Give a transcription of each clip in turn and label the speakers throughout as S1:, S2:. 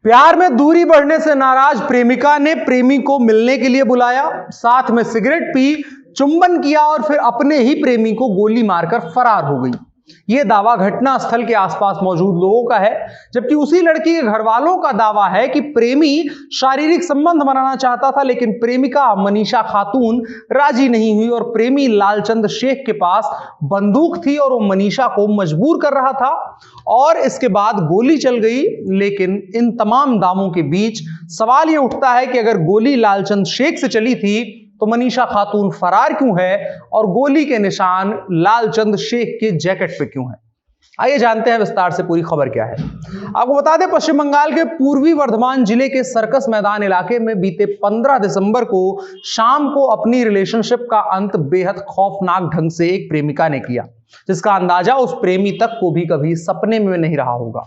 S1: प्यार में दूरी बढ़ने से नाराज प्रेमिका ने प्रेमी को मिलने के लिए बुलाया, साथ में सिगरेट पी, चुंबन किया और फिर अपने ही प्रेमी को गोली मारकर फरार हो गई। यह दावा घटना स्थल के आसपास मौजूद लोगों का है, जबकि उसी लड़की के घर वालों का दावा है कि प्रेमी शारीरिक संबंध बनाना चाहता था, लेकिन प्रेमिका मनीषा खातून राजी नहीं हुई और प्रेमी लालचंद शेख के पास बंदूक थी और वो मनीषा को मजबूर कर रहा था और इसके बाद गोली चल गई। लेकिन इन तमाम दावों के बीच सवाल यह उठता है कि अगर गोली लालचंद शेख से चली थी तो मनीषा खातून फरार क्यों है और गोली के निशान लालचंद शेख के जैकेट पे क्यों है। आइए जानते हैं विस्तार से पूरी खबर क्या है। आपको बता दें, पश्चिम बंगाल के पूर्वी वर्धमान जिले के सर्कस मैदान इलाके में बीते 15 दिसंबर को शाम को अपनी रिलेशनशिप का अंत बेहद खौफनाक ढंग से एक प्रेमिका ने किया, जिसका अंदाजा उस प्रेमी तक को भी कभी सपने में नहीं रहा होगा।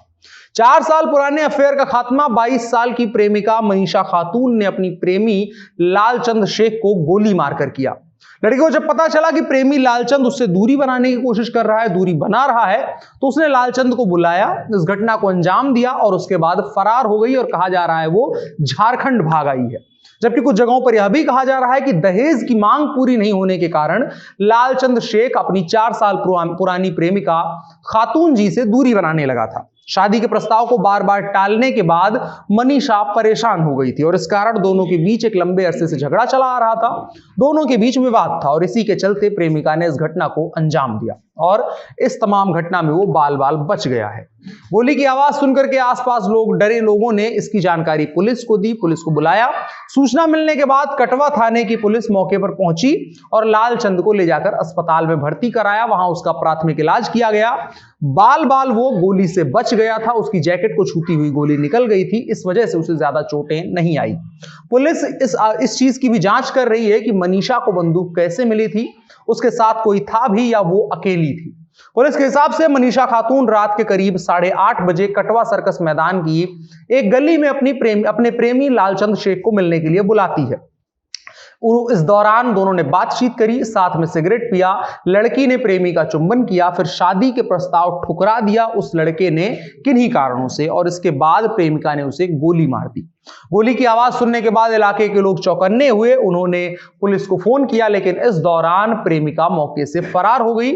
S1: 4 साल पुराने अफेयर का खात्मा 22 साल की प्रेमिका मनीषा खातून ने अपनी प्रेमी लालचंद शेख को गोली मारकर किया। लड़की को जब पता चला कि प्रेमी लालचंद उससे दूरी बनाने की कोशिश कर रहा है, दूरी बना रहा है, तो उसने लालचंद को बुलाया, इस घटना को अंजाम दिया और उसके बाद फरार हो गई और कहा जा रहा है वो झारखंड भाग आई है। जबकि कुछ जगहों पर यह भी कहा जा रहा है कि दहेज की मांग पूरी नहीं होने के कारण लालचंद शेख अपनी 4 साल पुरानी प्रेमिका खातून जी से दूरी बनाने लगा था। शादी के प्रस्ताव को बार बार टालने के बाद मनीषा परेशान हो गई थी और इस कारण दोनों के बीच एक लंबे अरसे से झगड़ा चला आ रहा था। दोनों के बीच विवाद था और इसी के चलते प्रेमिका ने इस घटना को अंजाम दिया और इस तमाम घटना में वो बाल बाल बच गया है। गोली की आवाज सुनकर के आसपास डरे लोगों ने इसकी जानकारी पुलिस को दी, पुलिस को बुलाया। सूचना मिलने के बाद कटवा थाने की पुलिस मौके पर पहुंची और लालचंद को ले जाकर अस्पताल में भर्ती कराया। वहां उसका प्राथमिक इलाज किया गया। बाल बाल वो गोली से बच गया था, उसकी जैकेट को छूती हुई गोली निकल गई थी, इस वजह से उसे ज्यादा चोटें नहीं आई। पुलिस इस चीज की भी जांच कर रही है कि मनीषा को बंदूक कैसे मिली थी, उसके साथ कोई था भी या वो अकेली थी। पुलिस के हिसाब से मनीषा खातून रात के करीब 8:30 बजे कटवा सर्कस मैदान की एक गली में अपने प्रेमी लालचंद शेख को मिलने के लिए बुलाती है। इस दौरान दोनों ने बातचीत करी, साथ में सिगरेट पिया। लड़की ने प्रेमी का चुंबन किया, फिर शादी के प्रस्ताव ठुकरा दिया उस लड़के ने किन्हीं कारणों से, और इसके बाद प्रेमिका ने उसे गोली मार दी। गोली की आवाज सुनने के बाद इलाके के लोग चौकन्ने हुए। उन्होंने पुलिस को फोन किया, लेकिन इस दौरान प्रेमिका मौके से फरार हो गई।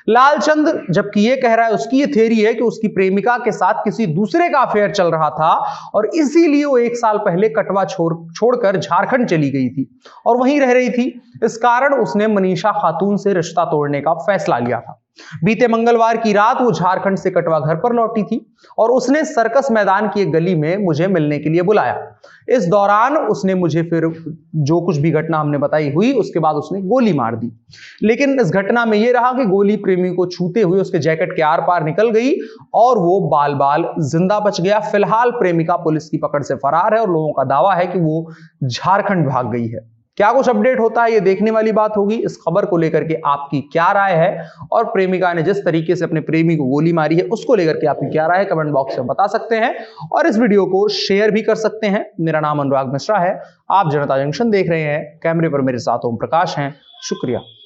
S1: लालचंद जबकि ये कह रहा है, उसकी ये थ्योरी है कि उसकी प्रेमिका के साथ किसी दूसरे का अफेयर चल रहा था और इसीलिए वो 1 साल पहले कटवा छोड़कर झारखंड चली गई थी और वहीं रह रही थी। इस कारण उसने मनीषा खातून से रिश्ता तोड़ने का फैसला लिया था। बीते मंगलवार की रात वो झारखंड से कटवा घर पर लौटी थी और उसने सर्कस मैदान की एक गली में मुझे मिलने के लिए बुलाया। इस दौरान उसने मुझे फिर जो कुछ भी घटना हमने बताई हुई, उसके बाद उसने गोली मार दी। लेकिन इस घटना में यह रहा कि गोली प्रेमी को छूते हुए उसके जैकेट के आर पार निकल गई और वो बाल बाल जिंदा बच गया। फिलहाल प्रेमिका पुलिस की पकड़ से फरार है और लोगों का दावा है कि वो झारखंड भाग गई है। क्या कुछ अपडेट होता है ये देखने वाली बात होगी। इस खबर को लेकर के आपकी क्या राय है और प्रेमिका ने जिस तरीके से अपने प्रेमी को गोली मारी है उसको लेकर के आपकी क्या राय है, कमेंट बॉक्स में बता सकते हैं और इस वीडियो को शेयर भी कर सकते हैं। मेरा नाम अनुराग मिश्रा है, आप जनता जंक्शन देख रहे हैं। कैमरे पर मेरे साथ ओम प्रकाश हैं। शुक्रिया।